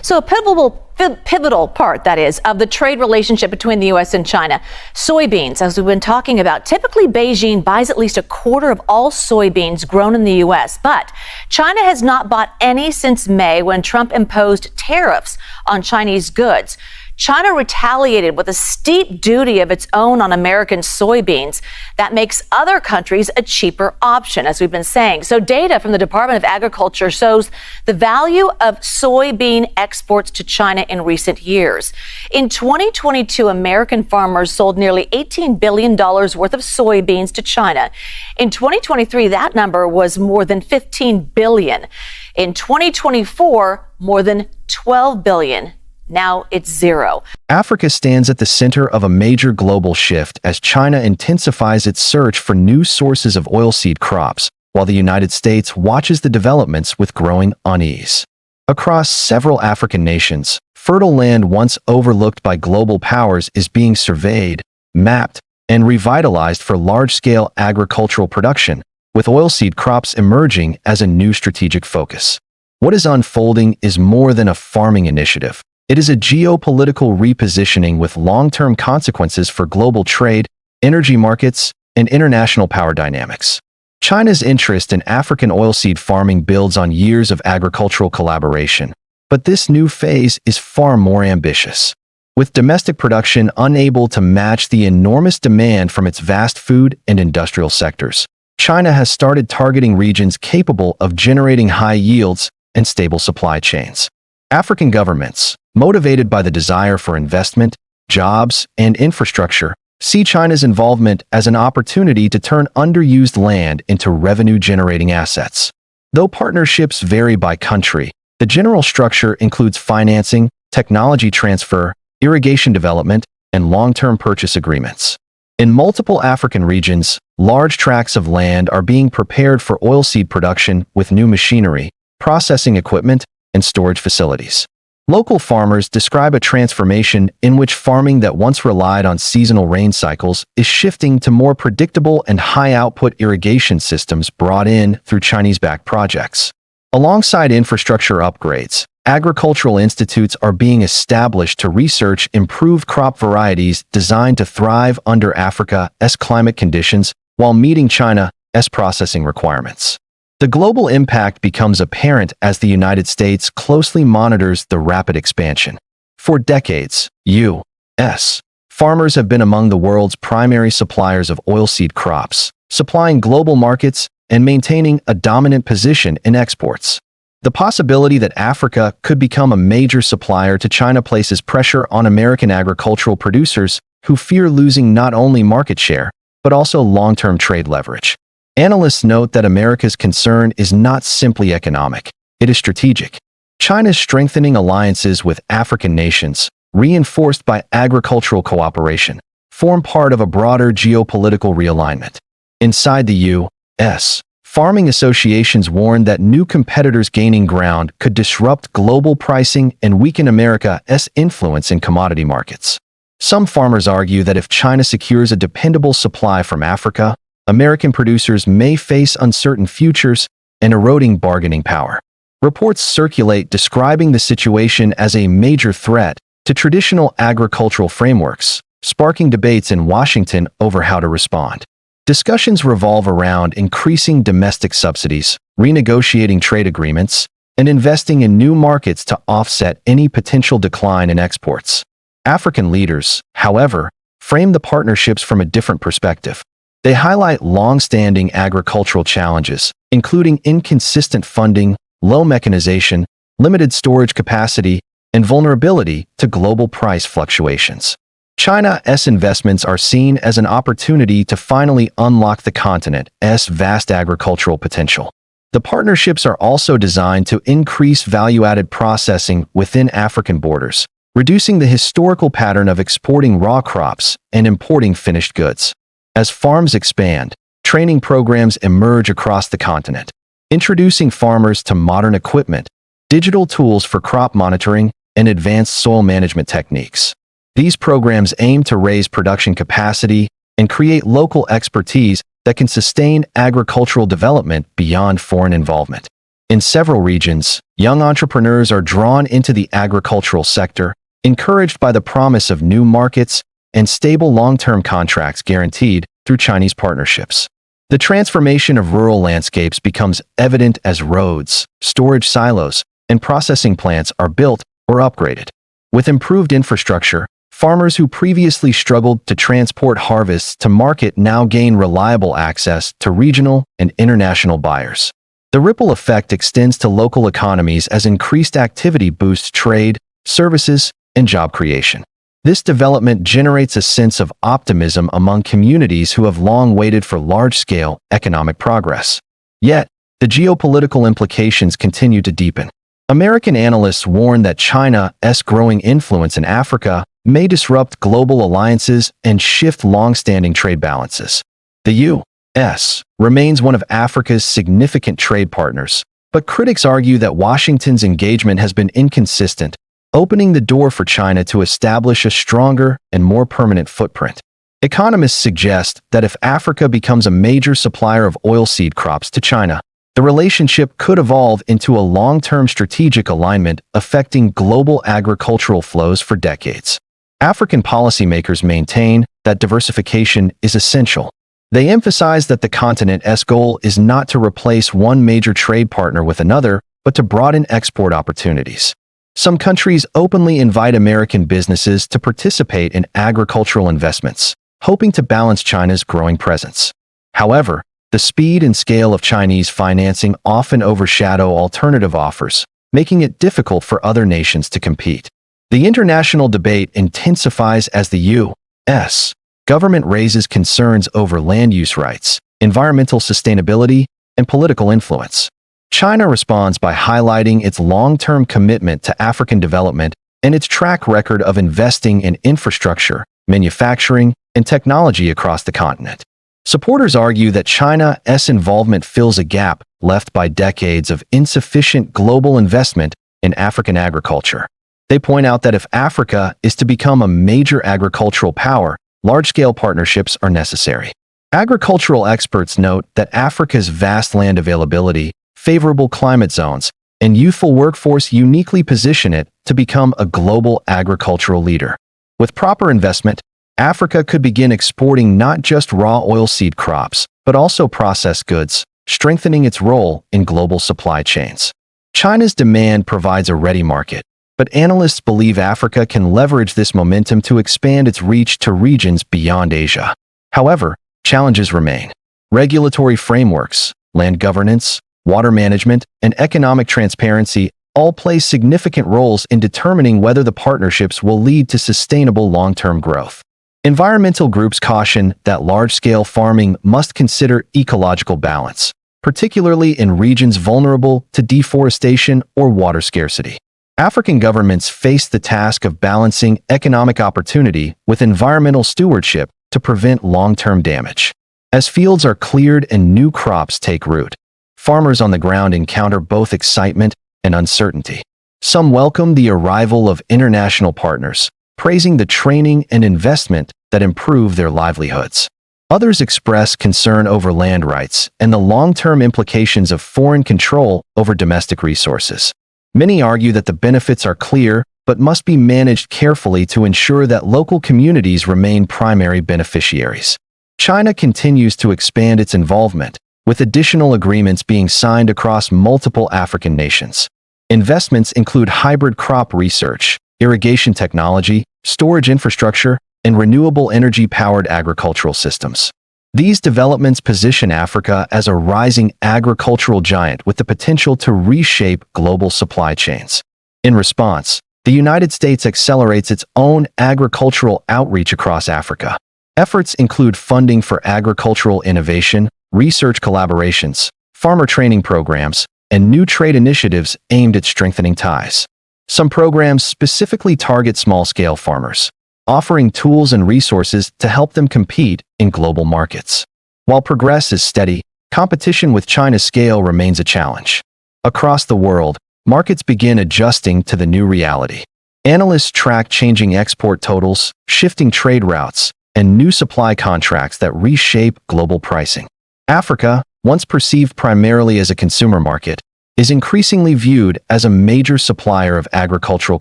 So a pivotal part, that is, of the trade relationship between the U.S. and China. Soybeans, as we've been talking about. Typically, Beijing buys at least a quarter of all soybeans grown in the U.S., but China has not bought any since May when Trump imposed tariffs on Chinese goods. China retaliated with a steep duty of its own on American soybeans that makes other countries a cheaper option, as we've been saying. So data from the Department of Agriculture shows the value of soybean exports to China in recent years. In 2022, American farmers sold nearly $18 billion worth of soybeans to China. In 2023, that number was more than $15 billion. In 2024, more than $12 billion. Now it's zero. Africa stands at the center of a major global shift as China intensifies its search for new sources of oilseed crops, while the United States watches the developments with growing unease. Across several African nations, fertile land once overlooked by global powers is being surveyed, mapped, and revitalized for large-scale agricultural production, with oilseed crops emerging as a new strategic focus. What is unfolding is more than a farming initiative. It is a geopolitical repositioning with long-term consequences for global trade, energy markets, and international power dynamics. China's interest in African oilseed farming builds on years of agricultural collaboration, but this new phase is far more ambitious. With domestic production unable to match the enormous demand from its vast food and industrial sectors, China has started targeting regions capable of generating high yields and stable supply chains. African governments, motivated by the desire for investment, jobs, and infrastructure, see China's involvement as an opportunity to turn underused land into revenue-generating assets. Though partnerships vary by country, the general structure includes financing, technology transfer, irrigation development, and long-term purchase agreements. In multiple African regions, large tracts of land are being prepared for oilseed production with new machinery, processing equipment, and storage facilities. Local farmers describe a transformation in which farming that once relied on seasonal rain cycles is shifting to more predictable and high-output irrigation systems brought in through Chinese-backed projects. Alongside infrastructure upgrades, agricultural institutes are being established to research improved crop varieties designed to thrive under Africa's climate conditions while meeting China's processing requirements. The global impact becomes apparent as the United States closely monitors the rapid expansion. For decades, U.S. farmers have been among the world's primary suppliers of oilseed crops, supplying global markets and maintaining a dominant position in exports. The possibility that Africa could become a major supplier to China places pressure on American agricultural producers who fear losing not only market share, but also long-term trade leverage. Analysts note that America's concern is not simply economic, it is strategic. China's strengthening alliances with African nations, reinforced by agricultural cooperation, form part of a broader geopolitical realignment. Inside the U.S., farming associations warn that new competitors gaining ground could disrupt global pricing and weaken America's influence in commodity markets. Some farmers argue that if China secures a dependable supply from Africa, American producers may face uncertain futures and eroding bargaining power. Reports circulate describing the situation as a major threat to traditional agricultural frameworks, sparking debates in Washington over how to respond. Discussions revolve around increasing domestic subsidies, renegotiating trade agreements, and investing in new markets to offset any potential decline in exports. African leaders, however, frame the partnerships from a different perspective. They highlight long-standing agricultural challenges, including inconsistent funding, low mechanization, limited storage capacity, and vulnerability to global price fluctuations. China's investments are seen as an opportunity to finally unlock the continent's vast agricultural potential. The partnerships are also designed to increase value-added processing within African borders, reducing the historical pattern of exporting raw crops and importing finished goods. As farms expand, training programs emerge across the continent, introducing farmers to modern equipment, digital tools for crop monitoring, and advanced soil management techniques. These programs aim to raise production capacity and create local expertise that can sustain agricultural development beyond foreign involvement. In several regions, young entrepreneurs are drawn into the agricultural sector, encouraged by the promise of new markets and stable long-term contracts guaranteed through Chinese partnerships. The transformation of rural landscapes becomes evident as roads, storage silos, and processing plants are built or upgraded. With improved infrastructure, farmers who previously struggled to transport harvests to market now gain reliable access to regional and international buyers. The ripple effect extends to local economies as increased activity boosts trade, services, and job creation. This development generates a sense of optimism among communities who have long waited for large-scale economic progress. Yet, the geopolitical implications continue to deepen. American analysts warn that China's growing influence in Africa may disrupt global alliances and shift long-standing trade balances. The U.S. remains one of Africa's significant trade partners, but critics argue that Washington's engagement has been inconsistent, opening the door for China to establish a stronger and more permanent footprint. Economists suggest that if Africa becomes a major supplier of oilseed crops to China, the relationship could evolve into a long-term strategic alignment affecting global agricultural flows for decades. African policymakers maintain that diversification is essential. They emphasize that the continent's goal is not to replace one major trade partner with another, but to broaden export opportunities. Some countries openly invite American businesses to participate in agricultural investments, hoping to balance China's growing presence. However, the speed and scale of Chinese financing often overshadow alternative offers, making it difficult for other nations to compete. The international debate intensifies as the U.S. government raises concerns over land use rights, environmental sustainability, and political influence. China responds by highlighting its long-term commitment to African development and its track record of investing in infrastructure, manufacturing, and technology across the continent. Supporters argue that China's involvement fills a gap left by decades of insufficient global investment in African agriculture. They point out that if Africa is to become a major agricultural power, large-scale partnerships are necessary. Agricultural experts note that Africa's vast land availability, favorable climate zones, and youthful workforce uniquely position it to become a global agricultural leader. With proper investment, Africa could begin exporting not just raw oilseed crops, but also processed goods, strengthening its role in global supply chains. China's demand provides a ready market, but analysts believe Africa can leverage this momentum to expand its reach to regions beyond Asia. However, challenges remain. Regulatory frameworks, land governance, water management, and economic transparency all play significant roles in determining whether the partnerships will lead to sustainable long-term growth. Environmental groups caution that large-scale farming must consider ecological balance, particularly in regions vulnerable to deforestation or water scarcity. African governments face the task of balancing economic opportunity with environmental stewardship to prevent long-term damage. As fields are cleared and new crops take root, farmers on the ground encounter both excitement and uncertainty. Some welcome the arrival of international partners, praising the training and investment that improve their livelihoods. Others express concern over land rights and the long-term implications of foreign control over domestic resources. Many argue that the benefits are clear but must be managed carefully to ensure that local communities remain primary beneficiaries. China continues to expand its involvement, with additional agreements being signed across multiple African nations. Investments include hybrid crop research, irrigation technology, storage infrastructure, and renewable energy-powered agricultural systems. These developments position Africa as a rising agricultural giant with the potential to reshape global supply chains. In response, the United States accelerates its own agricultural outreach across Africa. Efforts include funding for agricultural innovation, research collaborations, farmer training programs, and new trade initiatives aimed at strengthening ties. Some programs specifically target small-scale farmers, offering tools and resources to help them compete in global markets. While progress is steady, competition with China's scale remains a challenge. Across the world, markets begin adjusting to the new reality. Analysts track changing export totals, shifting trade routes, and new supply contracts that reshape global pricing. Africa, once perceived primarily as a consumer market, is increasingly viewed as a major supplier of agricultural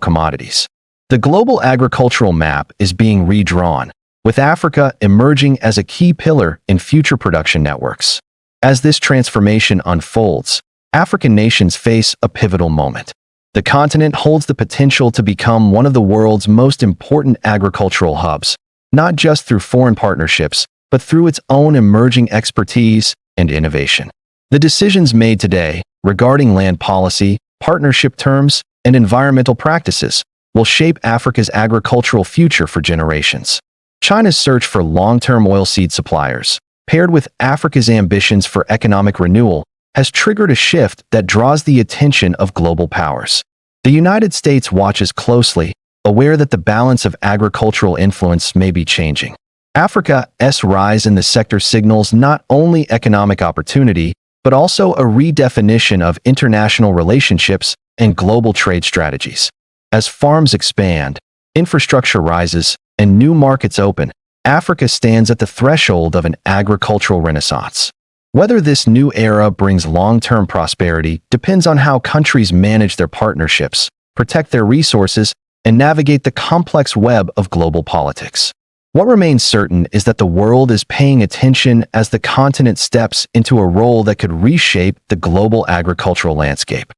commodities. The global agricultural map is being redrawn, with Africa emerging as a key pillar in future production networks. As this transformation unfolds, African nations face a pivotal moment. The continent holds the potential to become one of the world's most important agricultural hubs, not just through foreign partnerships, but through its own emerging expertise and innovation. The decisions made today regarding land policy, partnership terms, and environmental practices will shape Africa's agricultural future for generations. China's search for long-term oilseed suppliers, paired with Africa's ambitions for economic renewal, has triggered a shift that draws the attention of global powers. The United States watches closely, aware that the balance of agricultural influence may be changing. Africa's rise in the sector signals not only economic opportunity, but also a redefinition of international relationships and global trade strategies. As farms expand, infrastructure rises, and new markets open, Africa stands at the threshold of an agricultural renaissance. Whether this new era brings long-term prosperity depends on how countries manage their partnerships, protect their resources, and navigate the complex web of global politics. What remains certain is that the world is paying attention as the continent steps into a role that could reshape the global agricultural landscape.